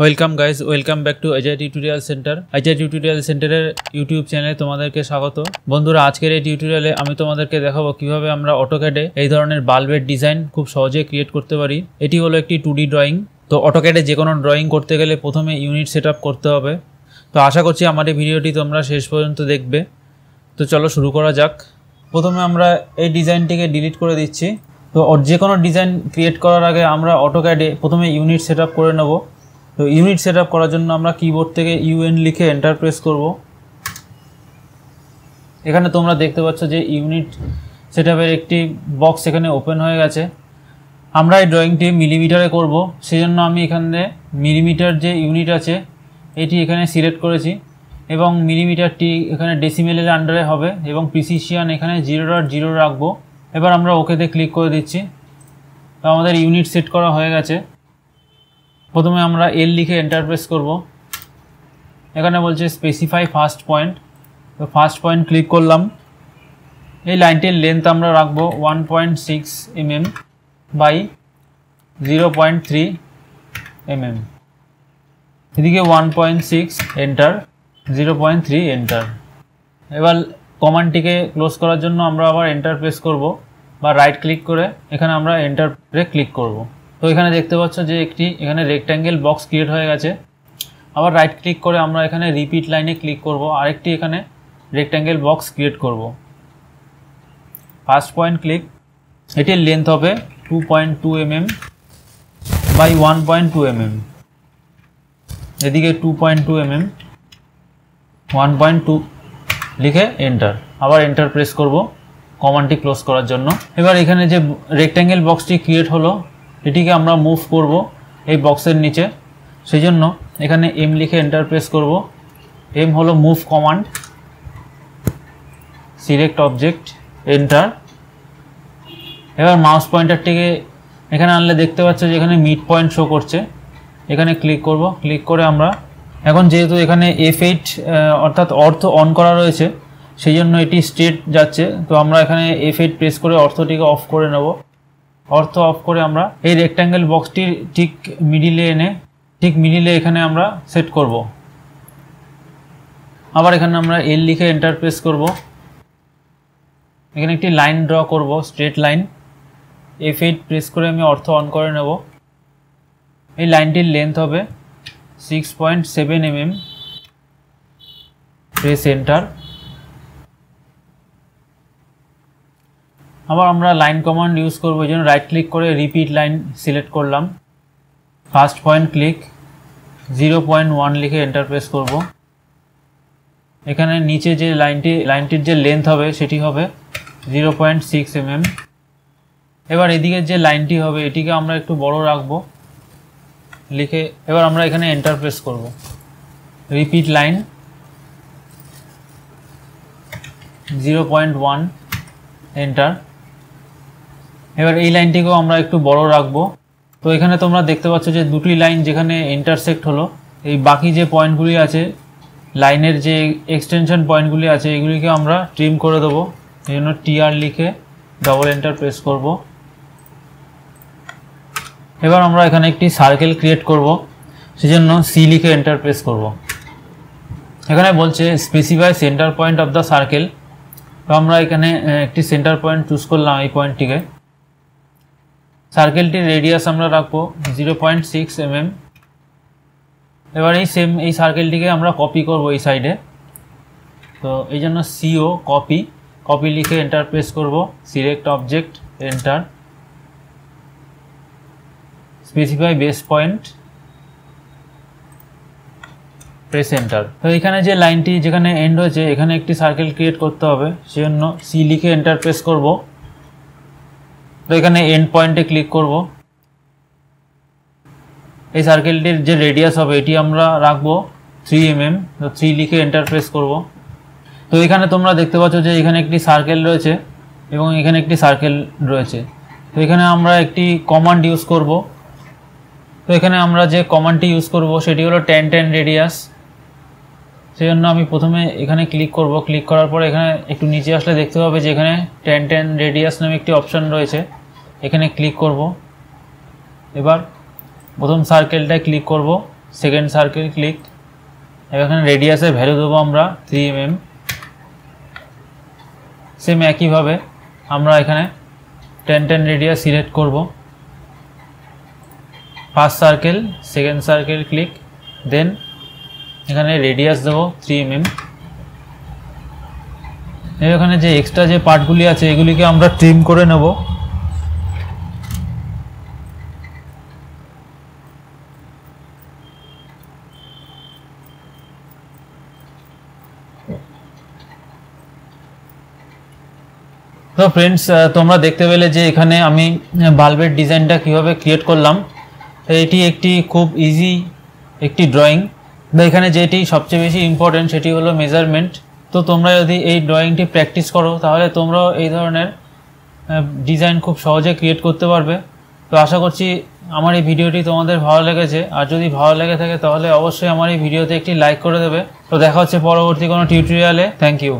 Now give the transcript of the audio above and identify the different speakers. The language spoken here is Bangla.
Speaker 1: Welcome guys, welcome back to Ajay tutorial centre. Ajay tutorial সেন্টারের ইউটিউব চ্যানেলে তোমাদেরকে স্বাগত। বন্ধুরা, আজকের এই টিউটোরিয়ালে আমি তোমাদেরকে দেখাবো কিভাবে আমরা অটোক্যাডে এই ধরনের বাল্বের ডিজাইন খুব সহজে ক্রিয়েট করতে পারি। এটি হলো একটি 2D ড্রয়িং। তো অটোক্যাডে যে কোনো ড্রয়িং করতে গেলে প্রথমে ইউনিট সেট করতে হবে। তো আশা করছি আমার এই ভিডিওটি তোমরা শেষ পর্যন্ত দেখবে। তো চলো শুরু করা যাক। প্রথমে আমরা এই ডিজাইনটিকে ডিলিট করে দিচ্ছি। তো যে কোনো ডিজাইন ক্রিয়েট করার আগে আমরা অটোক্যাডে প্রথমে ইউনিট সেট করে নেব। তো ইউনিট সেট করার জন্য আমরা কিবোর্ড থেকে ইউএন লিখে এন্টার প্রেস করব। এখানে তোমরা দেখতে পাচ্ছ যে ইউনিট সেটআপের একটি বক্স এখানে ওপেন হয়ে গেছে। আমরা এই ড্রয়িংটি মিলিমিটারে করব, সেজন্য আমি এখানে মিলিমিটার যে ইউনিট আছে এটি এখানে সিলেক্ট করেছি এবং মিলিমিটারটি এখানে ডেসিমেলের আন্ডারে হবে এবং প্রিসিশন এখানে 0.0 রাখবো। এবার আমরা ওকেতে ক্লিক করে দিচ্ছি। তো আমাদের ইউনিট সেট করা হয়ে গেছে। প্রথমে আমরা এল লিখে এন্টার প্রেস করব। এখানে বলছে স্পেসিফাই ফার্স্ট পয়েন্ট। তো ফার্স্ট পয়েন্ট ক্লিক করলাম। এই লাইনটির লেন্থ আমরা রাখবো 1.6 mm বাই 0.3 mm। এদিকে 1.6 এন্টার, 0.3 এন্টার। এবার কমান্ডটিকে ক্লোজ করার জন্য আমরা আবার এন্টার প্রেস করব বা রাইট ক্লিক করে এখানে আমরা এন্টারে ক্লিক করব। তো এখানে দেখতে পাচ্ছ যে একটি এখানে রেক্ট্যাঙ্গেল বক্স ক্রিয়েট হয়ে গেছে। আবার রাইট ক্লিক করে আমরা এখানে রিপিট লাইনে ক্লিক করব, আরেকটি এখানে রেক্ট্যাঙ্গেল বক্স ক্রিয়েট করব। ফার্স্ট পয়েন্ট ক্লিক, এটির লেন্থ হবে 2.2 mm বাই 1.2 mm। এদিকে 2.2 mm, 1.2 লিখে এন্টার। আবার এন্টার প্রেস করব কমান্ডটি ক্লোজ করার জন্য। এবার এখানে যে রেক্ট্যাঙ্গেল বক্সটি ক্রিয়েট হলো এটিকে আমরা মুভ করব এই বক্সের নিচে, সেই জন্য এখানে এম লিখে এন্টার প্রেস করব। এম হলো move command, select object, enter. এবার মাউস পয়েন্টারটিকে এখানে আনলে দেখতে পাচ্ছ যে এখানে মিড পয়েন্ট শো করছে। এখানে ক্লিক করব, ক্লিক করে আমরা এখন যেহেতু এখানে F8 অর্থাৎ অর্থ অন করা রয়েছে সেই জন্য এটি স্ট্রেট যাচ্ছে। তো আমরা এখানে F8 প্রেস করে অর্থটিকে অফ করে নেব। অর্থ অফ করে আমরা এই রেক্ট্যাঙ্গেল বক্সটির ঠিক মিডিলে এনে এখানে আমরা সেট করব। আবার এখানে আমরা এল লিখে এন্টার প্রেস করব। এখানে একটি লাইন ড্র করব, স্ট্রেট লাইন। F8 প্রেস করে আমি অর্থ অন করে নেব। এই লাইনটির লেন্থ হবে 6.7 mm। Press enter. আবার আমরা লাইন কমান্ড ইউজ করব, এই জন্য রাইট ক্লিক করে রিপিট লাইন সিলেক্ট করলাম। ফার্স্ট পয়েন্ট ক্লিক, 0.1 লিখে এন্টার প্রেস করব। এখানে নিচে যে লাইনটির যে লেন্থ হবে সেটি হবে 0.6 mm। এবার এদিকে যে লাইনটি হবে এটিকে আমরা একটু বড় রাখবো লিখে। এবার আমরা এখানে এন্টার প্রেস করব। Repeat line, 0.1 enter. এবার এই লাইনটিকেও আমরা একটু বড় রাখবো। তো এখানে তোমরা দেখতে পাচ্ছ যে দুটি লাইন যেখানে ইন্টারসেক্ট হলো, এই বাকি যে পয়েন্টগুলি আছে লাইনের যে এক্সটেনশন পয়েন্টগুলি আছে এগুলিকে আমরা ট্রিম করে দেবো। এই জন্য TR লিখে ডবল এন্টার প্রেস করব। এবার আমরা এখানে একটি সার্কেল ক্রিয়েট করব, সেজন্য C লিখে এন্টার প্রেস করব। এখানে বলছে specify centre point of the circle. তো আমরা এখানে একটি সেন্টার পয়েন্ট চুজ করলাম, এই পয়েন্টটিকে। সার্কেলটির রেডিয়াস আমরা রাখবো 0.6 mm। এবার এই সার্কেলটিকে আমরা কপি করব এই সাইডে। তো এই জন্য CO কপি লিখে এন্টার প্রেস করব। Select object, enter. Specify base point, press enter. তো এখানে যে লাইনটি যেখানে এন্ড হয়েছে এখানে একটি সার্কেল ক্রিয়েট করতে হবে, সেজন্য C লিখে এন্টার প্রেস করব। তো এখানে এন্ড পয়েন্টে ক্লিক করব। এই সার্কেলটির যে রেডিয়াস হবে এটি আমরা রাখবো 3 mm। তো 3 লিখে এন্টার প্রেস করব। তো এখানে তোমরা দেখতে পাচ্ছ যে এখানে একটি সার্কেল রয়েছে এবং এখানে একটি সার্কেল রয়েছে। তো এখানে আমরা একটি কমান্ড ইউজ করব। তো এখানে আমরা যে কমান্ডটি ইউজ করব সেটি হলো tan রেডিয়াস। সেই জন্য আমি প্রথমে এখানে ক্লিক করব। ক্লিক করার পর এখানে একটু নিচে আসলে দেখতে পাবে যে এখানে tan রেডিয়াস নামে একটি অপশন রয়েছে, এখানে ক্লিক করব। এবার প্রথম সার্কেলটায় ক্লিক করব, সেকেন্ড সার্কেল ক্লিক। এখানে রেডিয়াসের ভ্যালু দেবো আমরা 3 mm। সেম একইভাবে আমরা এখানে 10 রেডিয়াস সিলেক্ট করব। First circle second circle click, then এখানে রেডিয়াস দেবো 3 mm। এখানে যে এক্সট্রা যে পার্টগুলি আছে এগুলিকে আমরা ট্রিম করে নেব। তো ফ্রেন্ডস, তোমরা দেখতে পেলে যে এখানে আমি বাল্বের ডিজাইনটা কিভাবে ক্রিয়েট করলাম। এটি একটি খুব ইজি একটি ড্রয়িং। এখানে যেটি সবচেয়ে বেশি ইম্পর্টেন্ট সেটি হলো মেজারমেন্ট। তো তোমরা যদি এই ড্রয়িংটি প্র্যাকটিস করো তাহলে তোমরাও এই ধরনের ডিজাইন খুব সহজে ক্রিয়েট করতে পারবে। তো আশা করছি আমার এই ভিডিওটি তোমাদের ভালো লেগেছে। আর যদি ভালো লেগে থাকে তাহলে অবশ্যই আমার এই ভিডিওতে একটি লাইক করে দেবে। তো দেখা হচ্ছে পরবর্তী কোনো টিউটোরিয়ালে। Thank you.